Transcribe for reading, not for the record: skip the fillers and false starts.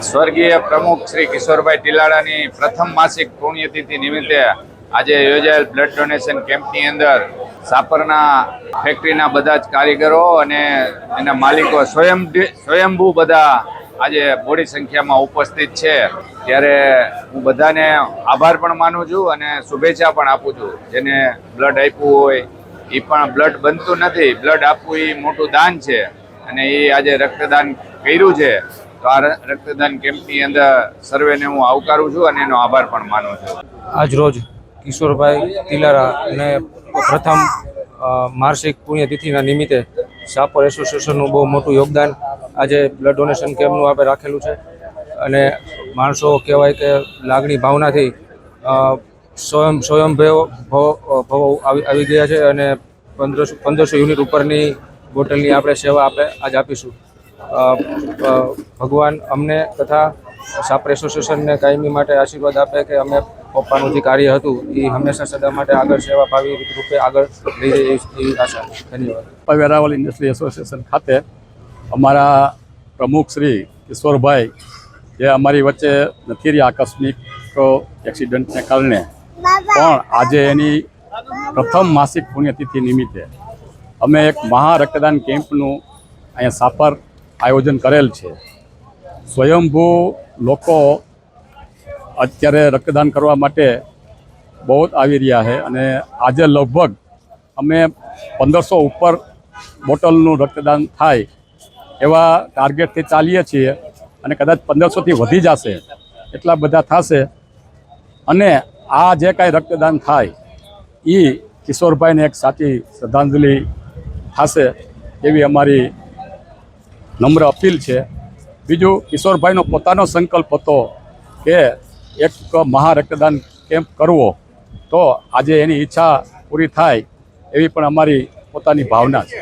સ્વર્ગીય પ્રમુખ શ્રી કિશોરભાઈ ટીલાળાની પ્રથમ માસિક પુણ્યતિથિ નિમિત્તે આજે યોજાયેલ બ્લડ ડોનેશન કેમ્પની અંદર સાપરના ફેક્ટરીના બધા જ કારીગરો અને એના માલિકો સ્વયંભૂ બધા આજે મોટી સંખ્યામાં ઉપસ્થિત છે। ત્યારે હું બધાને આભાર પણ માનું છું અને શુભેચ્છા પણ આપું છું। જેને બ્લડ આપ્યું હોય એ પણ બ્લડ બનતું નથી, બ્લડ આપવું એ મોટું દાન છે અને એ આજે રક્તદાન કર્યું છે। તો આ રક્તદાન કેમ્પની અંદર સર્વેને હું આવકારું છું અને એનો આભાર પણ માનું છું। આજ રોજ કિશોરભાઈ ટીલારાને પ્રથમ માસિક પુણ્યતિથિના નિમિત્તે સાપર એસોસિએશનનું બહુ મોટું યોગદાન આજે બ્લડ ડોનેશન કેમ્પનું આપણે રાખેલું છે અને માણસો કહેવાય કે લાગણી ભાવનાથી સ્વયંભવ આવી ગયા છે અને 1500 યુનિટ ઉપરની બોટલની આપણે સેવા આજ આપીશું। ભગવાન અમને તથા સાપર એસોસિએશનને કાયમી માટે આશીર્વાદ આપે કે અમે પપ્પાનું જે કાર્ય હતું એ હંમેશા સદા માટે આગળ સેવાભાવી રૂપે આગળ લઈ જાય એવી આશા। ધન્યવાદ। વેરાવળ ઇન્ડસ્ટ્રી એસોસિએશન ખાતે અમારા પ્રમુખ શ્રી કિશોરભાઈ જે અમારી વચ્ચે નથી રહ્યા આકસ્મિક એક્સિડન્ટને કારણે, પણ આજે એની પ્રથમ માસિક પુણ્યતિથિ નિમિત્તે અમે એક મહા રક્તદાન કેમ્પનું અહીંયા સાપર આયોજન કરેલ છે। સ્વયંભૂ લોકો અત્યારે રક્તદાન કરવા માટે બહુ જ આવી રહ્યા છે અને આજે લગભગ અમે 1500 ઉપર બોટલનું રક્તદાન થાય એવા ટાર્ગેટથી ચાલીએ છીએ અને કદાચ 1500થી વધી જશે, એટલા બધા થશે અને આ જે કાંઈ રક્તદાન થાય એ કિશોરભાઈને એક સાચી શ્રદ્ધાંજલિ થશે એવી અમારી નમ્ર અપીલ છે। બીજું, કિશોરભાઈનો પોતાનો સંકલ્પ હતો કે એક મહા રક્તદાન કેમ્પ કરવો, તો આજે એની ઈચ્છા પૂરી થાય એવી પણ અમારી પોતાની ભાવના છે।